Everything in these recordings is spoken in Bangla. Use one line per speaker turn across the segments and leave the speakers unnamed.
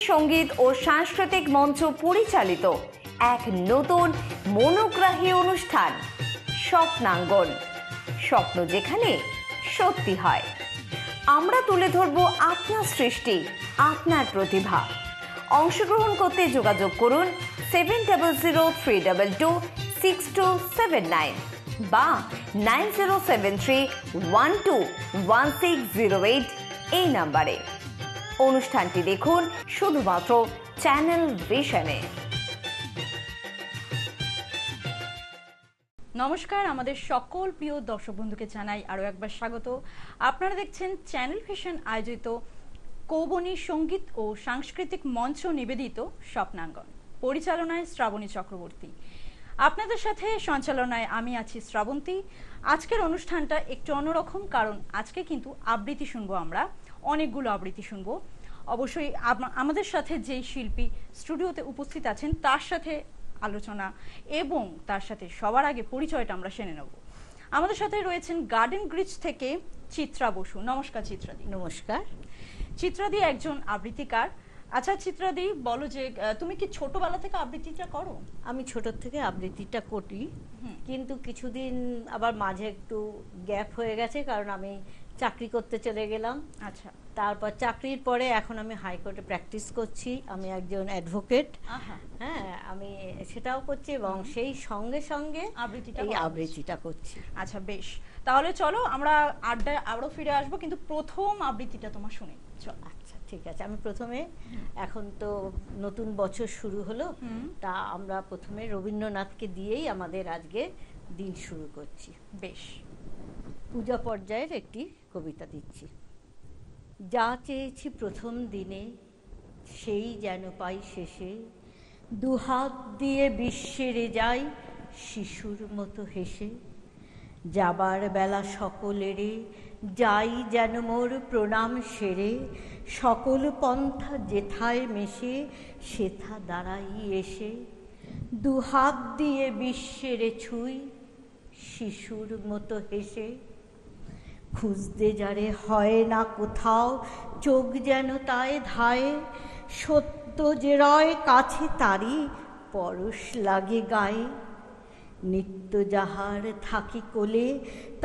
সঙ্গীত ও সাংস্কৃতিক মঞ্চ পরিচালিত এক নতুন মনোগ্রাহী অনুষ্ঠান স্বপ্নাঙ্গন। স্বপ্ন যেখানে সত্যি হয়। আমরা তুলে ধরব আপনার সৃষ্টি, আপনার প্রতিভা। অংশগ্রহণ করতে যোগাযোগ করুন 7003226279 বা 9073121608 এই নাম্বারে। অনুষ্ঠানটি দেখুন শুধুমাত্র চ্যানেল ভিশনে।
নমস্কার, আমাদের সকল প্রিয় দর্শক বন্ধুকে জানাই আরও একবার স্বাগত। আপনারা দেখছেন চ্যানেল ভিশন আয়োজিত কৌবনী সঙ্গীত ও সাংস্কৃতিক মঞ্চ নিবেদিত স্বপ্নাঙ্গন, পরিচালনায় শ্রাবণী চক্রবর্তী। আপনাদের সাথে সঞ্চালনায় আমি আছি শ্রাবন্তী। আজকের অনুষ্ঠানটা একটু অন্যরকম, কারণ আজকে কিন্তু আবৃত্তি শুনবো, আমরা অনেকগুলো আবৃত্তি শুনবো। অবশ্যই আমাদের সাথে যেই শিল্পী স্টুডিওতে উপস্থিত আছেন তার সাথে আলোচনা এবং তার সাথে সবার আগে পরিচয়টা আমরা সেরে নেব। আমাদের সাথে রয়েছেন গার্ডেন গ্রিচ থেকে চিত্রা বসু। নমস্কার চিত্রাদি।
নমস্কার।
চিত্রাদি একজন আবৃত্তিকার। আচ্ছা চিত্রাদি, বলো যে তুমি কি ছোটবেলা থেকে আবৃত্তিটা করো?
আমি ছোট থেকে আবৃত্তিটা করি, কিন্তু কিছুদিন আবার মাঝে একটু গ্যাপ হয়ে গেছে, কারণ আমি চাকরি করতে চলে গেলাম।
আচ্ছা।
তারপর চাকরির পরে এখন আমি হাইকোর্টে প্র্যাকটিস করছি। আমি একজন অ্যাডভোকেট। হ্যাঁ, আমি সেটাও করছি এবং সেই সঙ্গে সঙ্গে আবৃত্তিটা করছি।
আচ্ছা বেশ, তাহলে চলো আমরা আড্ডায় আবারও ফিরে আসবো, কিন্তু প্রথম আবৃত্তিটা তোমার শুনি। চলো।
আচ্ছা ঠিক আছে। আমি প্রথমে, এখন তো নতুন বছর শুরু হলো, তা আমরা প্রথমে রবীন্দ্রনাথকে দিয়েই আমাদের আজকে দিন শুরু করছি।
বেশ।
পূজা পর্যায়ের একটি কবিতা দিচ্ছি। যা চেয়েছি প্রথম দিনে সেই যেন পাই শেষে, দুহাত দিয়ে বিশ্বেরে যাই শিশুর মতো হেসে। যাবার বেলা সকলেরে যাই যেন মোর প্রণাম সেরে, সকল পন্থা যেথায় মেশে সেথা দাঁড়াই এসে। দুহাত দিয়ে বিশ্বেরে ছুঁই শিশুর মতো হেসে। খুঁজতে যারে হয় না কোথাও চোখ যেন তায় ধায়ে, সত্য যে রয় কাছে তারই পরশ লাগে গায়ে। নিত্য যাহার থাকি কোলে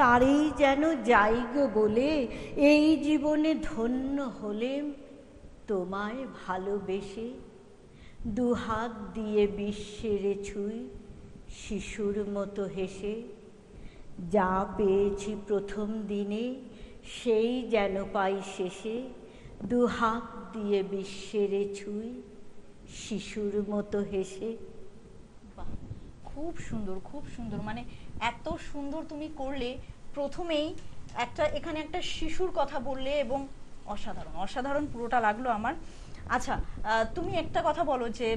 তারই যেন যাইগ বলে, এই জীবনে ধন্য হলেম তোমায় ভালোবেসে। দুহাত দিয়ে বিশ্বেরে ছুঁই শিশুর মতো হেসে। যা পেয়েছি প্রথম দিনে সেই যেন পাই শেষে, দুহাত দিয়ে বিশ্বেরে ছুঁই শিশুর মতো হেসে।
খুব সুন্দর, খুব সুন্দর। মানে এত সুন্দর তুমি করলে, প্রথমেই এখানে একটা শিশুর কথা বললে এবং অসাধারণ অসাধারণ পুরোটা লাগলো আমার। আচ্ছা, তুমি একটা কথা বলো যে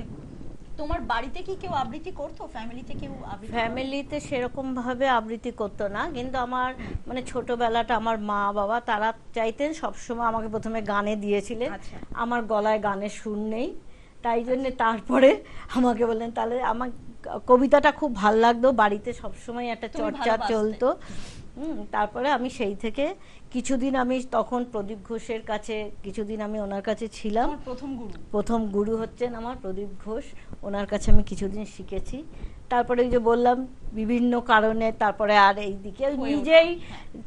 তোমার বাড়িতে কি কেউ আবৃত্তি করতো? ফ্যামিলিতে কেউ আবৃত্তি?
ফ্যামিলিতে সেরকম ভাবে আবৃত্তি করতো না, কিন্তু আমার মানে ছোটবেলাটা আমার মা বাবা তারা চাইতেন সবসময় আমাকে প্রথমে গানে দিয়েছিলেন। আমার গলায় গানের সুর নেই, তাই জন্য তারপরে আমাকে বললেন, তাহলে আমার কবিতাটা খুব ভাল লাগতো, বাড়িতে সবসময় একটা চর্চা চলতো। তারপরে আমি সেই থেকে কিছুদিন, আমি তখন প্রদীপ ঘোষের কাছে কিছুদিন আমি ওনার কাছে ছিলাম। প্রথম গুরু হচ্ছেন আমার প্রদীপ ঘোষ, ওনার কাছে আমি কিছুদিন শিখেছি। তারপরে এই যে বললাম বিভিন্ন কারণে তারপরে আর এই দিকে নিজেই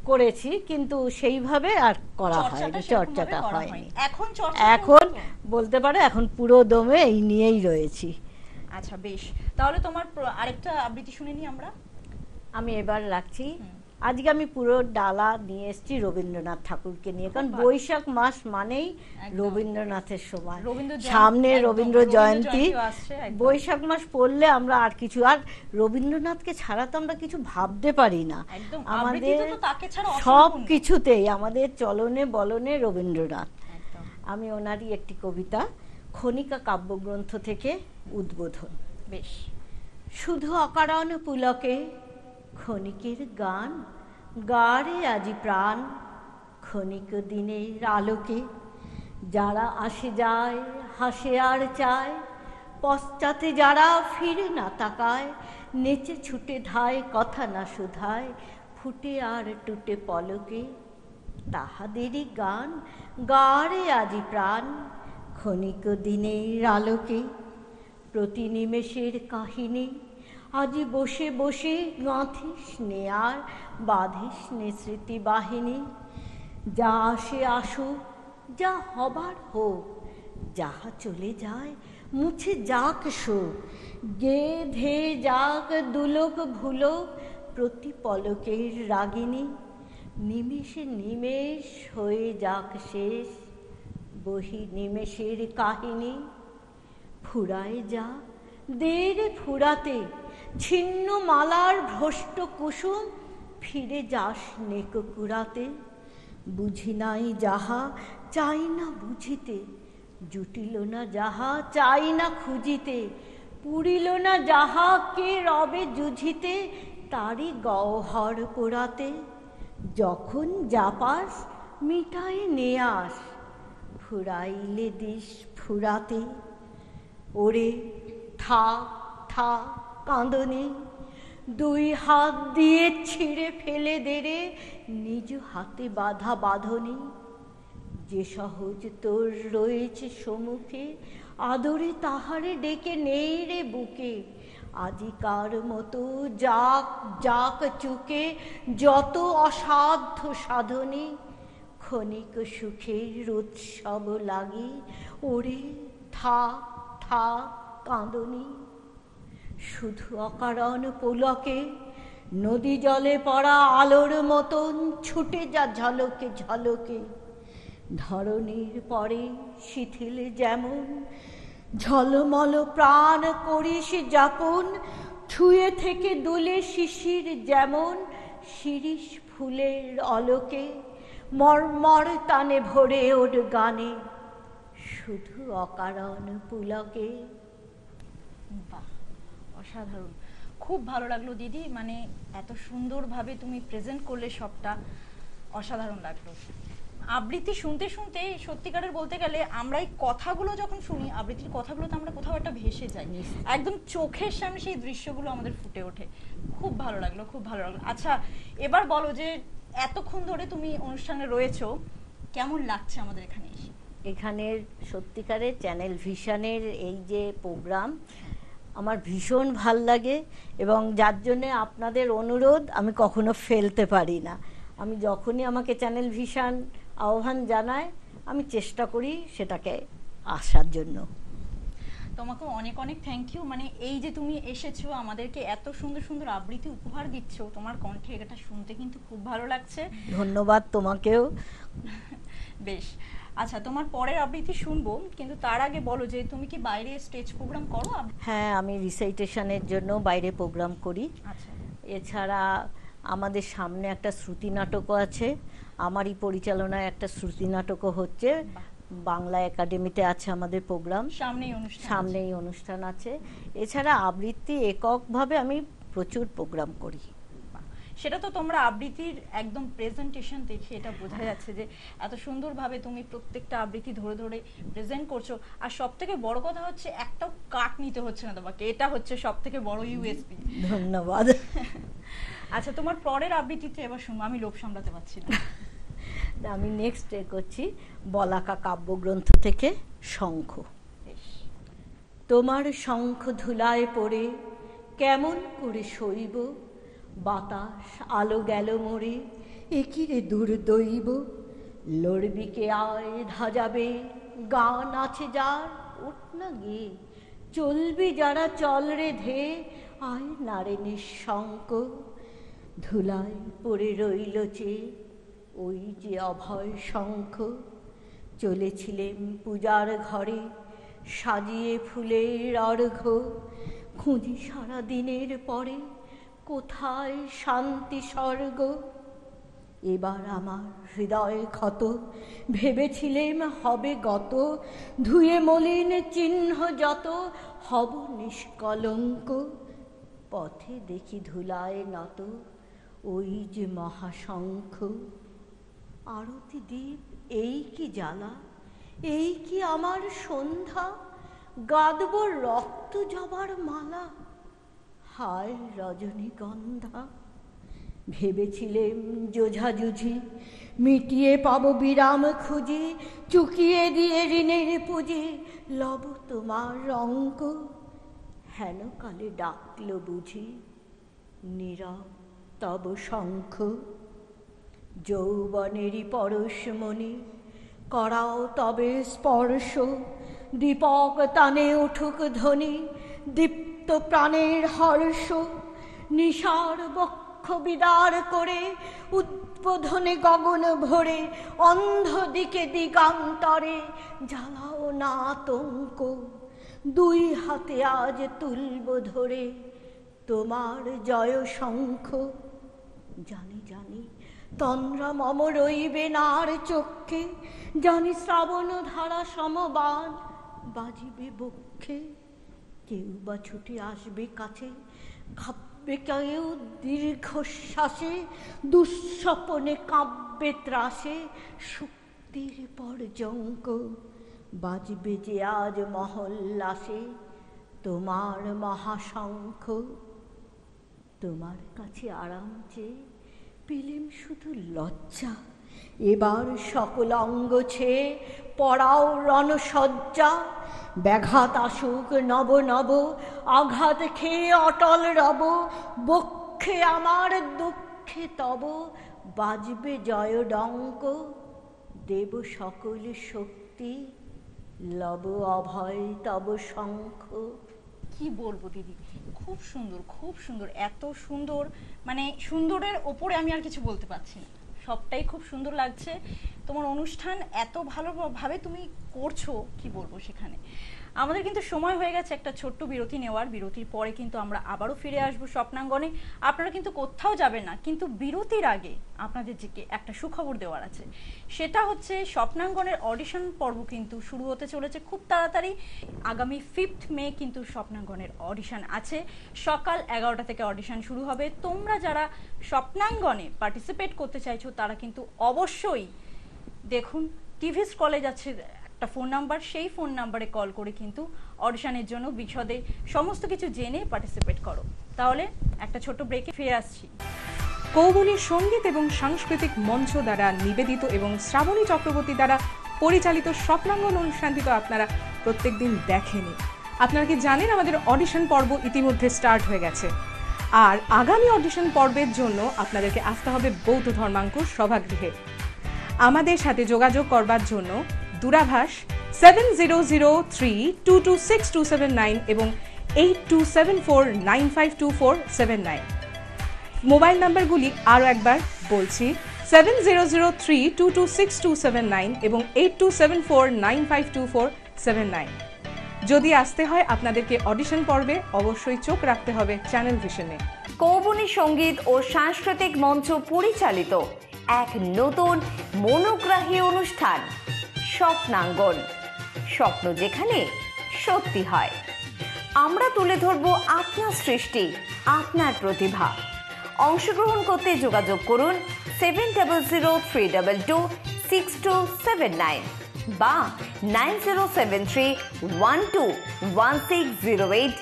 করেছি, কিন্তু সেইভাবে আর করা হয়নি, চর্চাটা হয়নি। এখন বলতে পারো এখন পুরো দমে এই নিয়েই রয়েছি।
আচ্ছা বেশ, তাহলে তোমার আরেকটা আবৃত্তি শুনে নি আমরা।
আমি এবার রাখছি, আজকে আমি পুরো ডালা নিয়ে এসেছি রবীন্দ্রনাথ ঠাকুরকে নিয়ে, কারণ বৈশাখ মাস মানেই রবীন্দ্রনাথের সময়, সামনে রবীন্দ্র জয়ন্তী। বৈশাখ মাস পড়লে আমরা আর কিছু, আর রবীন্দ্রনাথকে ছাড়া তো আমরা কিছু ভাবতে পারি না। আমাদের সব কিছুতেই, আমাদের চলনে বলনে রবীন্দ্রনাথ। আমি ওনারই একটি কবিতা, খনিকা কাব্যগ্রন্থ থেকে উদ্বোধন।
বেশ।
শুধু অকারণ পুলকে ক্ষণিকের গান, গারে আজি প্রাণ ক্ষণিক দিনের আলোকে। যারা আসে যায় হাসে আর চায়, পশ্চাতে যারা ফিরে না তাকায়, নেচে ছুটে ধায় কথা না শুধায়, ফুটে আর টুটে পলকে। তাহাদেরই গান গারে আজি প্রাণ ক্ষণিক দিনের আলোকে প্রতি নিমেষের কাহিনী আজ বসে বসে গাঁথিস নে আর বাঁধিস নে স্মৃতি বাহিনী। যা আসে আসুক, যা হবার হোক, যাহা চলে যায় মুছে যাক শোক। গে ধে যাক দুলোক ভুলোক প্রতি পলকের রাগিনী। নিমেষে নিমেষ হয়ে যাক শেষ বহি নিমেষের কাহিনী। ফুরায় যা দের ফুরাতে ছিন্ন মালার ভ্রষ্ট কুসুম ফিরে যাস নেক কুড়াতে। বুঝি নাই যাহা চাই না বুঝিতে, জুটিল না যাহা চাই না খুঁজিতে, পুরিল না যাহা কে রবে জুঝিতে তারই গহ্বর পোড়াতে। যখন যা পাস মিটায়ে নে আস, ফুরাইলে দিস ফুরাতে। ওরে থাক থাক কাঁদনি, দুই হাত দিয়ে ছিঁড়ে ফেলে দেরে নিজ হাতে বাঁধা বাঁধনি। যে সহজ তোর রয়েছে সম্মুখে আদরে তাহারে ডেকে নেই রে বুকে। আজিকার মতো যাক যাক চুকে যত অসাধ্য সাধনী। ক্ষণিক সুখের উৎসব লাগি, ওরে থাক থাক কাঁদনি। শুধু অকারণ পুলকে নদী জলে পড়া আলোর মতন ছুটে যা ঝলকে ঝলকে। ধরণীর পরে শিথিল যেমন ঝলমল প্রাণ করিস যাপন। ছুঁয়ে থেকে দুলে শিশির যেমন শিরিষ ফুলের অলোকে। মর্মর টানে ভরে ওর গানে শুধু অকারণ পুলকে।
বাহ, অসাধারণ, খুব ভালো লাগলো দিদি। মানে এত সুন্দরভাবে তুমি প্রেজেন্ট করলে সবটা, অসাধারণ লাগলো। আবৃত্তি শুনতে শুনতে সত্যিকারের বলতে গেলে আমরা এই কথাগুলো যখন শুনি, আবৃত্তির কথাগুলোতে আমরা কোথাও একটা ভেসে যাই, একদম চোখের সামনে সেই দৃশ্যগুলো আমাদের ফুটে ওঠে। খুব ভালো লাগলো, খুব ভালো লাগলো। আচ্ছা, এবার বলো যে এতক্ষণ ধরে তুমি অনুষ্ঠানে রয়েছো, কেমন লাগছে আমাদের এখানে এসে?
এখানের সত্যিকারের চ্যানেল ভিশনের এই যে প্রোগ্রাম আমার ভীষণ ভাল লাগে, এবং যার জন্যে আপনাদের অনুরোধ আমি কখনো ফেলতে পারি না। আমি যখনই আমাকে চ্যানেল ভিশন আহ্বান জানায় আমি চেষ্টা করি সেটাকে আসার জন্য।
তোমাকে অনেক অনেক থ্যাংক ইউ। মানে এই যে তুমি এসেছো, আমাদেরকে এত সুন্দর সুন্দর আবৃত্তি উপহার দিচ্ছ, তোমার কণ্ঠে এটা শুনতে কিন্তু খুব ভালো লাগছে।
ধন্যবাদ তোমাকেও।
বেশ, আচ্ছা, তোমার পরের আবৃত্তি শুনবো, কিন্তু তার আগে বলো যে তুমি কি বাইরে স্টেজ প্রোগ্রাম করো?
হ্যাঁ, আমি রিসাইটেশনের জন্য বাইরে প্রোগ্রাম করি।
আচ্ছা।
এছাড়া আমাদের সামনে একটা শ্রুতি নাটকও আছে, আমারই পরিচালনায় একটা শ্রুতি নাটকও হচ্ছে, বাংলা একাডেমিতে আছে আমাদের প্রোগ্রাম, সামনেই অনুষ্ঠান আছে। এছাড়া আবৃত্তি এককভাবে আমি প্রচুর প্রোগ্রাম করি।
সেটা তো তোমরা আবৃত্তির একদম প্রেজেন্টেশন দেখে এটা বোঝা যাচ্ছে যে এত সুন্দরভাবে তুমি প্রত্যেকটা আবৃত্তি ধরে ধরে প্রেজেন্ট করছো। আর সব থেকে বড় কথা হচ্ছে একটাও কাট নিতে হচ্ছে না তোমাকে, এটা হচ্ছে সব থেকে বড় ইউএসপি।
ধন্যবাদ।
আচ্ছা, তোমার পরের আবৃত্তিতে এবার শুনবো, আমি লোভ সামলাতে পারছি না।
আমি নেক্সট করছি বলাকা কাব্যগ্রন্থ থেকে শঙ্খ। তোমার শঙ্খ ধুলায় পড়ে কেমন করে শৈব, বাতাস আলো গেল মোরে একিরে দুর্দৈব। লড়বিকে আয় ধাজাবে, গান আছে যার উঠ না গে, চলবি যারা চল রে ধে, আয় নারে নিঃশঙ্ক। ধুলায় পড়ে রইল চেয়ে ওই যে অভয় শঙ্খ, চলেছিলেম পূজার ঘরে সাজিয়ে ফুলের অর্ঘ্য। খুঁজি সারা দিনের পরে কোথায় শান্তি স্বর্গ। এবার আমার হৃদয় ক্ষত, ভেবেছিলেম হবে গত, ধুয়ে মলিন চিহ্ন যত হব নিষ্কলঙ্ক। পথে দেখি ধুলায় নত ওই যে মহাশঙ্খ। আরতি দ্বীপ এই কি জ্বালা, এই কি আমার সন্ধ্যা, গাদব রক্ত জবার মালা, হায় রজনীগন্ধা। ভেবেছিলেম যোঝাযুঝি মিটিয়ে পাবো বিরাম খুঁজি, চুকিয়ে দিয়ে ঋণের পুঁজি লব তোমার অঙ্ক, হেন কালে ডাকল বুঝি নীরব তব শঙ্খ। যৌবনেরই পরশমণি করাও তবে স্পর্শ, দীপক টানে উঠুক ধ্বনি দীপ্ত প্রাণের হর্ষ। নিশার বক্ষ বিদার করে উদ্বোধনে গগন ভরে, অন্ধ দিকে দিগান্তরে জ্বালাও না আতঙ্ক। দুই হাতে আজ তুলব ধরে তোমার জয় শঙ্খ। জানি জানি তন্দ্রা মম রইবে নার চক্ষে, জানি শ্রাবণ ধারা সমবাদ বাজিবে বক্ষে। কেউ বা ছুটে আসবে কাছে, কাঁপবে কেউ দীর্ঘশ্বাসে, দুঃস্বপনে কাঁপবে ত্রাসে শক্তির পর্যঙ্ক। বাজবে যে আজ মহল্লাসে তোমার মহাশঙ্খ। তোমার কাছে আরাম চেয়ে পেলেম শুধু লজ্জা, এবার সকল অঙ্গ ছেয়ে পড়াও রণসজ্জা। ব্যাঘাত আসুক নব নব, আঘাত খেয়ে অটল রব, বক্ষে আমার দুঃখে তব বাজবে জয় ডঙ্ক। দেব সকল শক্তি লব অভয় তব শঙ্খ।
কি বলবো দিদি, খুব সুন্দর খুব সুন্দর, এত সুন্দর, মানে সুন্দরের ওপরে আমি আর কিছু বলতে পারছি না, সবটাই খুব সুন্দর লাগছে। তোমার অনুষ্ঠান এত ভালোভাবে তুমি করছো, কি বলবো সেখানে। আমাদের কিন্তু সময় হয়ে গেছে একটা ছোট্ট বিরতি নেওয়ার। বিরতির পরে কিন্তু আমরা আবারও ফিরে আসবো স্বপ্নাঙ্গনে। আপনারা কিন্তু কোথাও যাবেন না, কিন্তু বিরতির আগে আপনাদের যে একটা সুখবর দেওয়ার আছে, সেটা হচ্ছে স্বপ্নাঙ্গনের অডিশন পর্ব কিন্তু শুরু হতে চলেছে খুব তাড়াতাড়ি। আগামী 5th মে কিন্তু স্বপ্নাঙ্গনের অডিশন আছে, সকাল 11টা থেকে অডিশন শুরু হবে। তোমরা যারা স্বপ্নাঙ্গনে পার্টিসিপেট করতে চাইছো তারা কিন্তু অবশ্যই দেখুন টিভিএস কলেজ আছে একটা ফোন নাম্বার, সেই ফোন নাম্বারে কল করে কিন্তু অডিশনের জন্য বিশদে সমস্ত কিছু জেনে পার্টিসিপেট করো। তাহলে একটা ছোট ব্রেকে ফিরে আসছি।
কৌবনী সঙ্গীত এবং সাংস্কৃতিক মঞ্চ দ্বারা নিবেদিত এবং শ্রাবণী চক্রবর্তী দ্বারা পরিচালিত স্বপ্নাঙ্গন অনুষ্ঠানটি তো আপনারা প্রত্যেকদিন দেখেনি। আপনারা কি জানেন আমাদের অডিশন পর্ব ইতিমধ্যে স্টার্ট হয়ে গেছে, আর আগামী অডিশন পর্বের জন্য আপনাদেরকে আসতে হবে বৌদ্ধ ধর্মাঙ্কুর সভাগৃহে। আমাদের সাথে যোগাযোগ করবার জন্য দূরাভাষ 7003226279 এবং 8274952479। মোবাইল নাম্বারগুলি আরও একবার বলছি, 7003226279 এবং 8274952479। যদি আসতে হয় আপনাদেরকে অডিশন পর্বে অবশ্যই চোখ রাখতে হবে চ্যানেল ভিশনে।
কৌবনী সঙ্গীত ও সাংস্কৃতিক মঞ্চ পরিচালিত এক নতুন মনোগ্রাহী অনুষ্ঠান স্বপ্নাঙ্গন, স্বপ্ন যেখানে সত্যি হয়। আমরা তুলে ধরব আপনার সৃষ্টি, আপনার প্রতিভা। অংশগ্রহণ করতে যোগাযোগ করুন 7003226279 বা 9073121608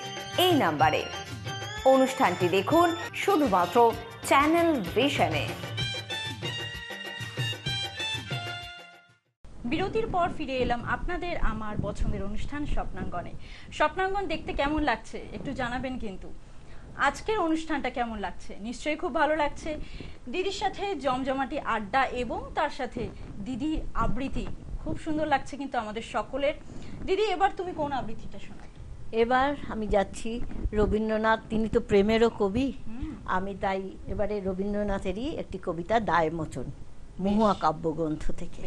এই নাম্বারে। অনুষ্ঠানটি দেখুন শুধুমাত্র চ্যানেল ভিশনে।
বিরতির পর ফিরে এলাম আপনাদের আমার পছন্দের অনুষ্ঠান স্বপ্নাঙ্গনে। স্বপ্নাঙ্গন দেখতে কেমন লাগছে একটু জানাবেন কিন্তু। আজকের অনুষ্ঠানটা কেমন লাগছে? নিশ্চয়ই খুব ভালো লাগছে। দিদির সাথে জমজমাটি আড্ডা এবং তার সাথে দিদির আবৃত্তি খুব সুন্দর লাগছে কিন্তু আমাদের সকলের। দিদি, এবার তুমি কোন আবৃত্তিটা শোনাবে?
এবার আমি যাচ্ছি রবীন্দ্রনাথ, তিনি তো প্রেমেরও কবি। আমি তাই এবারে রবীন্দ্রনাথেরই একটি কবিতা দায়মোচন, মহুয়া কাব্যগ্রন্থ থেকে।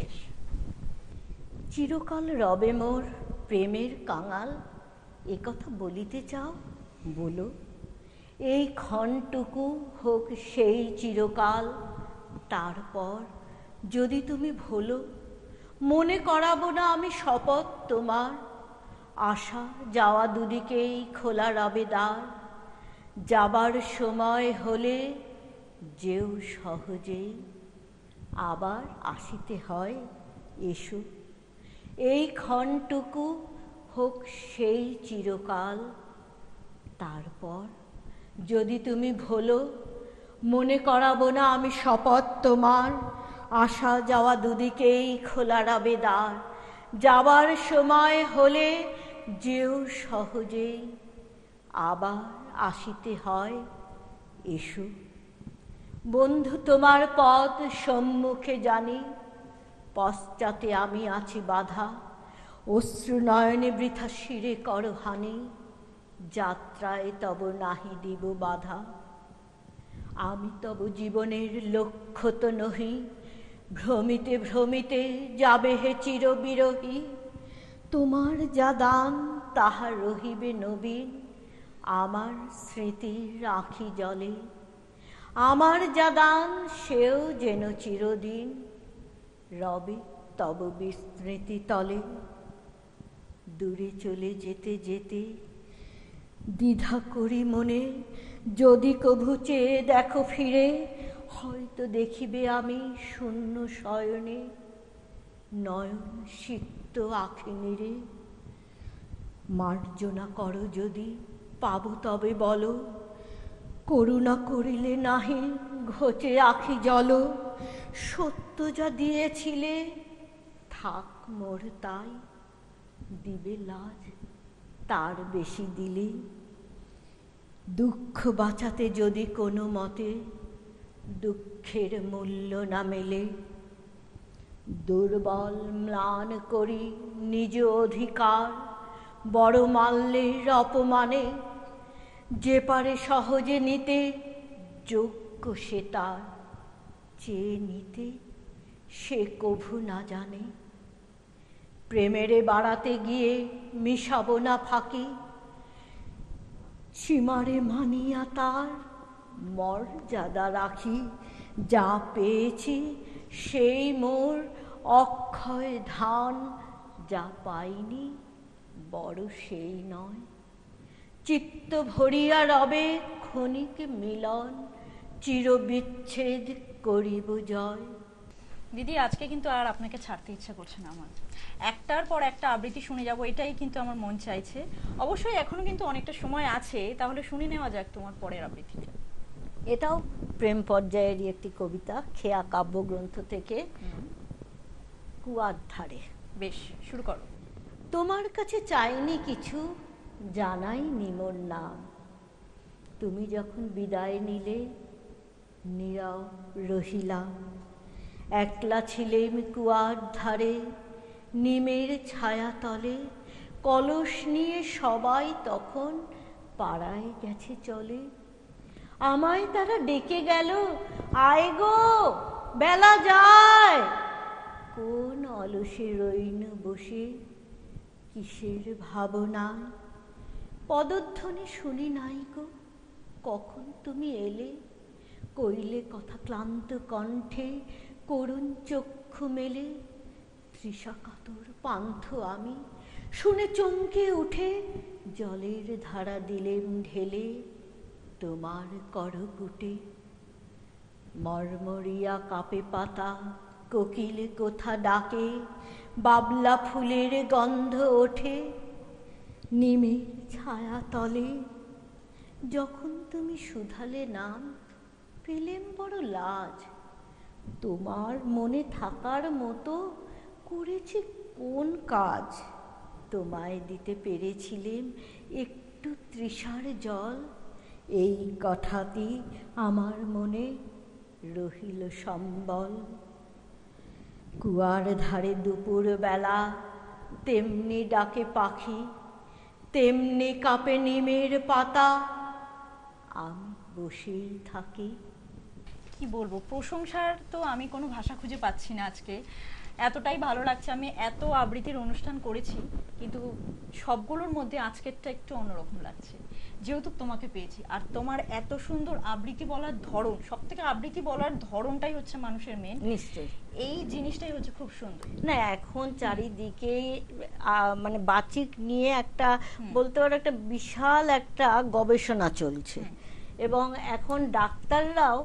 চিরকাল রবে মোর প্রেমের কাঙাল, এ কথা বলিতে চাও বলো, এই ক্ষণটুকু হোক সেই চিরকাল, তারপর যদি তুমি ভোলো, মনে করাবো না আমি শপথ তোমার, আসা যাওয়া দুদিকেই খোলা রবে দ্বার, যাবার সময় হলে যেও সহজেই, আবার আসিতে হয় এসো, এই ক্ষণটুকু হোক সেই চিরকাল, তারপর যদি তুমি ভোলো, মনে করাবো না আমি শপথ তোমার, আসা যাওয়া দুদিকেই খোলা রাবে দ্বার, যাবার সময় হলে যেও সহজেই, আবার আসিতে হয় এসো। বন্ধু তোমার পথ সম্মুখে জানি, পশ্চাতে আমি আছি বাধা, অশ্রু নয়নে বৃথা শিরে করহানি, যাত্রায় তব নাহি দিব বাধা। আমি তব জীবনের লক্ষ্য তো নহি, ভ্রমিতে ভ্রমিতে যাবে হে চির বিরহী, তোমার যা দান তাহা রহিবে নবীন, আমার স্মৃতি রাখি জলে, আমার যা দান সেও যেন চিরদিন রবে তব বিস্মৃতি তলে। দূরে চলে যেতে যেতে দ্বিধা করি মনে, যদি কভু চেয়ে দেখো ফিরে, হয়তো দেখিবে আমি শূন্য শয়নে, নয়ন সিক্ত আঁখি নিরে। মার্জনা করো যদি পাবো তবে বলো, করুণা করিলে নাহি ঘোচে আখি জল, সত্য যা দিয়েছিলে থাক মোর তাই, দিবে লাজ তার বেশি দিলে। দুঃখ বাঁচাতে যদি কোনো মতে দুঃখের মূল্য না মেলে, দুর্বল ম্লান করি নিজ অধিকার, বড় মাল্যের অপমানে, যে পারে সহজে নিতে যোগ্য সে তার, চেয়ে নিতে সে কভু না জানে। প্রেমেরে বাড়াতে গিয়ে মিশাবো না ফাঁকি, সীমারে মানিয়া তার মর্যাদা রাখি, যা পেয়েছি সেই মোর অক্ষয় ধান, যা পাইনি বড় সেই নয়। চিত্ত ভরিয়া রবে ক্ষণিক মিলন, চিরবিচ্ছেদ করিব জয়।
দিদি, আজকে কিন্তু আর আপনাকে ছাড়তে ইচ্ছা করছে না আমার, একটার পর একটা আবৃত্তি শুনে যাব, এটাই কিন্তু আমার মন চাইছে। অবশ্যই এখনো কিন্তু অনেকটা সময় আছে, তাহলে শুনে নেওয়া যাক তোমার পরের আবৃত্তিটা।
এটাও প্রেম পর্যায়েরই একটি কবিতা, খেয়া কাব্যগ্রন্থ থেকে, কুয়ার ধারে।
বেশ, শুরু করো।
তোমার কাছে চাইনি কিছু, জানাই নিমোর নাম, তুমি যখন বিদায় নিলে নীরব রহিলাম। একলা ছিলেম কুয়ার ধারে নিমের ছায়া তলে, কলস নিয়ে সবাই তখন পাড়ায় গেছে চলে। আমায় তারা ডেকে গেল, আয় গো বেলা যায়। কোন অলসে রইন বসে কিসের ভাবনায়, পদধ্বনি শুনি নাই গো কখন তুমি এলে। কইলে কথা ক্লান্ত কণ্ঠে করুণ চক্ষু মেলে, তৃষা কাতর পান্থ আমি শুনে চমকে উঠে, জলের ধারা দিলেম ঢেলে তোমার করকুটে। মরমরিয়া কাপে পাতা, কোকিলে কোথা ডাকে, বাবলা ফুলের গন্ধ ওঠে নিমের ছায়া তলে। যখন তুমি শুধালে নাম, পেলেম বড় লাজ, তোমার মনে থাকার মতো করেছি কোন কাজ। তোমায় দিতে পেরেছিলেম একটু তৃষার জল, এই কথাটি আমার মনে রহিল সম্বল। কুয়ার ধারে দুপুর বেলা তেমনি ডাকে পাখি, তেমনি কাঁপে নিমের পাতা, আমি বসেই থাকি।
কি বলবো, প্রশংসার তো আমি কোনো ভাষা খুঁজে পাচ্ছি না আজকে, এতটাই ভালো লাগছে। আমি এত আবৃত্তির অনুষ্ঠান করেছি, কিন্তু সবগুলোর মধ্যে আজকেরটা একটু অন্যরকম লাগছে, যেহেতু তোমাকে পেয়েছি। আর তোমার এত সুন্দর আবৃত্তি বলার ধরন, সব থেকে আবৃত্তি বলার ধরনটাই হচ্ছে মানুষের মেন।
নিশ্চয়ই
এই জিনিসটাই হচ্ছে খুব সুন্দর।
না, এখন চারিদিকে মানে বাচিক নিয়ে একটা বলতে পারো একটা বিশাল একটা গবেষণা চলছে, এবং এখন ডাক্তাররাও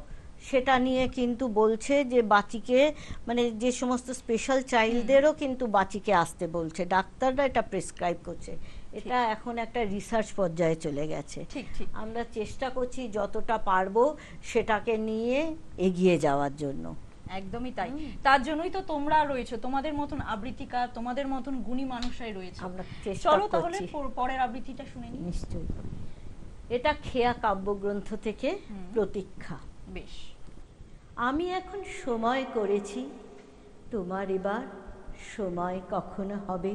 সেটা নিয়ে কিন্তু বলছে যে বাচিকে, মানে যে সমস্ত স্পেশাল চাইল্ডদেরও কিন্তু বাচিকে আসতে বলছে, ডাক্তাররা এটা প্রেসক্রাইব করছে। এটা এখন একটা রিসার্চ পর্যায়ে চলে গেছে।
ঠিক ঠিক।
আমরা চেষ্টা করছি যতটা পারবো সেটাকে নিয়ে এগিয়ে যাওয়ার জন্য।
একদমই তাই। তার জন্যই তো তোমরা রয়েছো, তোমাদের মতন আবৃত্তিকার, তোমাদের মতন গুণী মানুষরাই রয়েছে।
আমরা চেষ্টা
চলো তাহলে
করছি।
পরের আবৃত্তিটা শুনে নিই।
নিশ্চয়ই। এটা খেয়া কাব্যগ্রন্থ থেকে প্রতীক্ষা।
বেশ।
আমি এখন সময় করেছি, তোমার এবার সময় কখন হবে।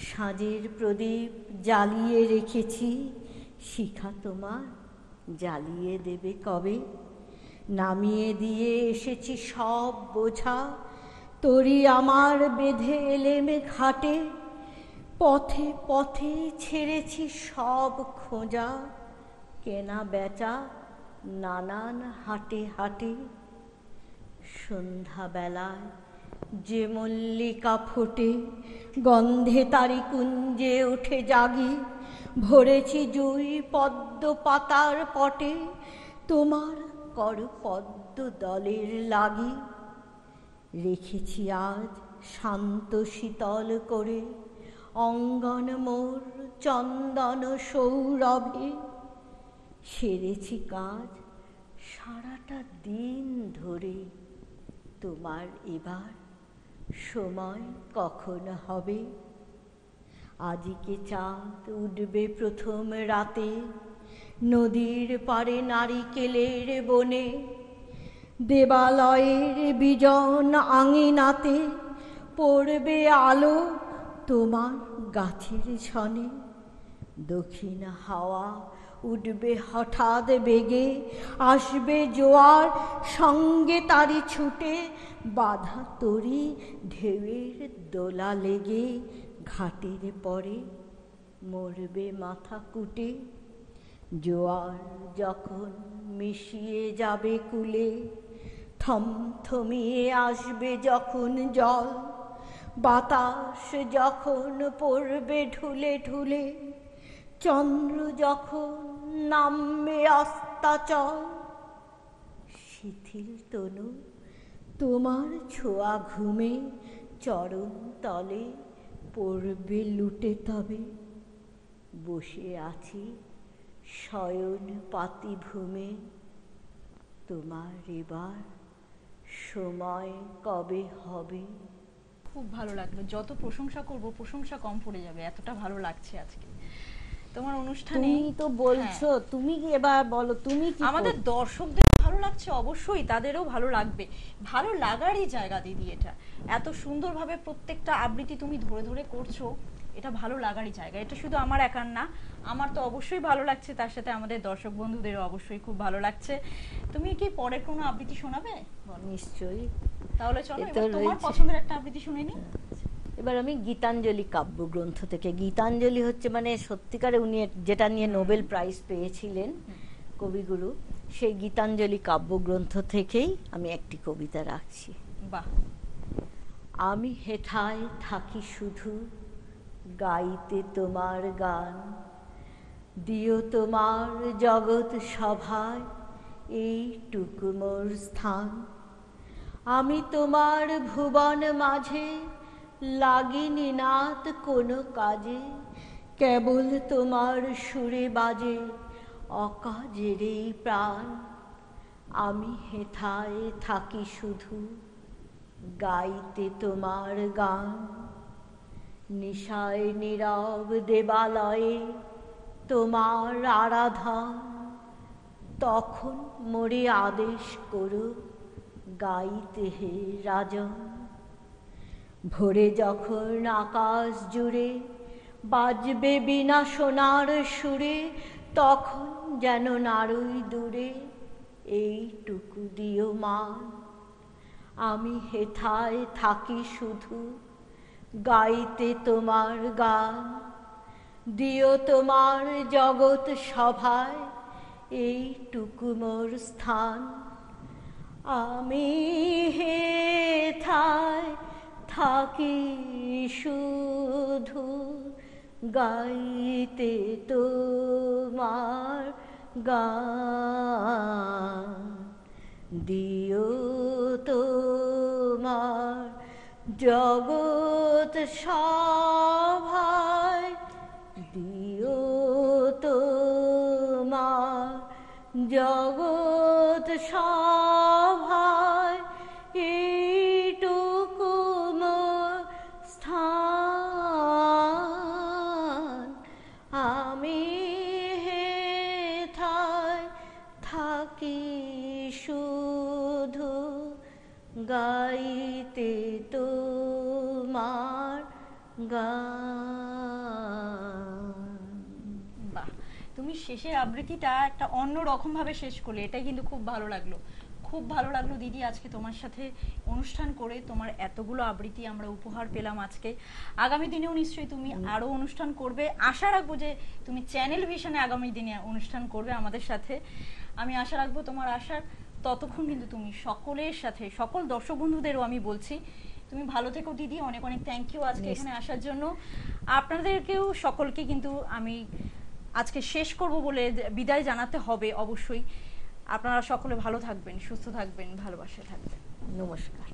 সাঁঝের প্রদীপ জ্বালিয়ে রেখেছি, শিখা তোমার জ্বালিয়ে দেবে কবে। নামিয়ে দিয়ে এসেছি সব বোঝা, তরি আমার বেঁধে এলেমে ঘাটে। পথে পথে ছেড়েছি সব খোঁজা, কেনা বেচা নানান হাটে হাটে। সন্ধ্যাবেলায় যে মল্লিকা ফোটে, গন্ধে তারি কুঞ্জে ওঠে জাগি। ভরেছি জুই পদ্ম পাতার পটে, তোমার কর পদ্ম দলের লাগি। রেখেছি আজ শান্ত শীতল করে, অঙ্গন মোর চন্দন সৌরভে। সেরেছি কাজ সারাটা দিন ধরে, তোমার এবার সময় কখন হবে। আজিকে চাঁদ উঠবে প্রথম রাতে, নদীর পাড়ে নারিকেলের বনে। দেবালয়ের বিজন আঙিনাতে পড়বে আলো তোমার গাছের ছনে। দক্ষিণ হাওয়া উঠবে হঠাৎ বেগে, আসবে জোয়ার সঙ্গে তারি ছুটে। বাধা তরি ঢেউয়ের দোলা লেগে, ঘাটের পরে মরবে মাথা কুটে। জোয়ার যখন মিশিয়ে যাবে কূলে, থমথমিয়ে আসবে যখন জল। বাতাস যখন পড়বে ঢুলে ঢুলে, চন্দ্র যখন নামবে অস্তাচল। শিথিল তনু তোমার ছোঁয়া ঘুমে, চরণ তলে পড়বে লুটে তবে। বসে আছি শয়ন পাতি ভূমে, তোমার এবার সময় কবে হবে।
খুব ভালো লাগলো। যত প্রশংসা করব প্রশংসা কম পড়ে যাবে, এতটা ভালো লাগছে আজকে তোমার অনুষ্ঠানে।
তুমি তো বলছো, তুমি কি এবার বলো তুমি কি।
আমাদের দর্শকদের ভালো লাগছে, অবশ্যই তাদেরও ভালো লাগবে। ভালো লাগারই জায়গা দিদি এটা। এত সুন্দরভাবে প্রত্যেকটা আবৃত্তি তুমি ধরে ধরে করছো, এটা ভালো লাগারই জায়গা। এটা শুধু আমার একার না, আমার তো অবশ্যই ভালো লাগছে, তার সাথে আমাদের দর্শক বন্ধুদেরও অবশ্যই খুব ভালো লাগছে। তুমি কি পরে কোনো আবৃত্তি শোনাবে?
নিশ্চয়ই।
তাহলে চলো এবার তোমার পছন্দের একটা আবৃত্তি শুনে নি।
এবার আমি গীতাঞ্জলি কাব্যগ্রন্থ থেকে। গীতাঞ্জলি হচ্ছে মানে সত্যিকারে উনি যেটা নিয়ে নোবেল প্রাইজ পেয়েছিলেন কবিগুরু, সেই গীতাঞ্জলি কাব্যগ্রন্থ থেকেই আমি একটি কবিতা রাখছি।
বাহ।
আমি হেথায় থাকি শুধু, গাইতে তোমার গান। দিও তোমার জগৎ সভায় এইটুকু মোর স্থান। আমি তোমার ভুবন মাঝে লাগিনি নাত কোনো কাজে, কেবল তোমার সুরে বাজে অকাজের এই প্রাণ। আমি হেথায় থাকি শুধু, গাইতে তোমার গান। নিশায় নীরব দেবালয়ে তোমার আরাধন, তখন মোরে আদেশ করো গাইতে হে রাজন। ভোরে যখন আকাশ জুড়ে বাজবে বীণা সোনার সুরে, তখন যেন নারই দূরে এইটুকু দিও মান। আমি হেথায় থাকি শুধু, গাইতে তোমার গান। দিও তোমার জগৎ সভায় এইটুকু মোর স্থান। আমি হেথায় থাকি শুধু, গাইতে তোমার গান। দিও তোমার জগৎ সভায় দিও তোমার জগৎ সভায় এইটুকু মোর স্থান, আমি হেথায় থাকি শুধু গাইতে তোমার গান।
বাহ, তুমি শেষের আবৃত্তিটা একটা অন্য রকম ভাবে শেষ করলে, এটা কিন্তু খুব ভালো লাগলো, খুব ভালো লাগলো দিদি। আজকে তোমার সাথে অনুষ্ঠান করে তোমার এতগুলো আবৃত্তি আমরা উপহার পেলাম আজকে। আগামী দিনেও নিশ্চয়ই তুমি আরো অনুষ্ঠান করবে, আশা রাখবো যে তুমি চ্যানেল ভিশনে আগামী দিনে অনুষ্ঠান করবে আমাদের সাথে, আমি আশা রাখবো তোমার আশার। ততক্ষণ কিন্তু তুমি সকলের সাথে, সকল দর্শক বন্ধুদেরও আমি বলছি তুমি ভালো থেকো দিদি, অনেক অনেক থ্যাংক ইউ আজকে এখানে আসার জন্য। আপনাদেরকেও সকলকে কিন্তু আমি আজকে শেষ করব বলে বিদায় জানাতে হবে অবশ্যই। আপনারা সকলে ভালো থাকবেন, সুস্থ থাকবেন, ভালোবাসা থাকবেন।
নমস্কার।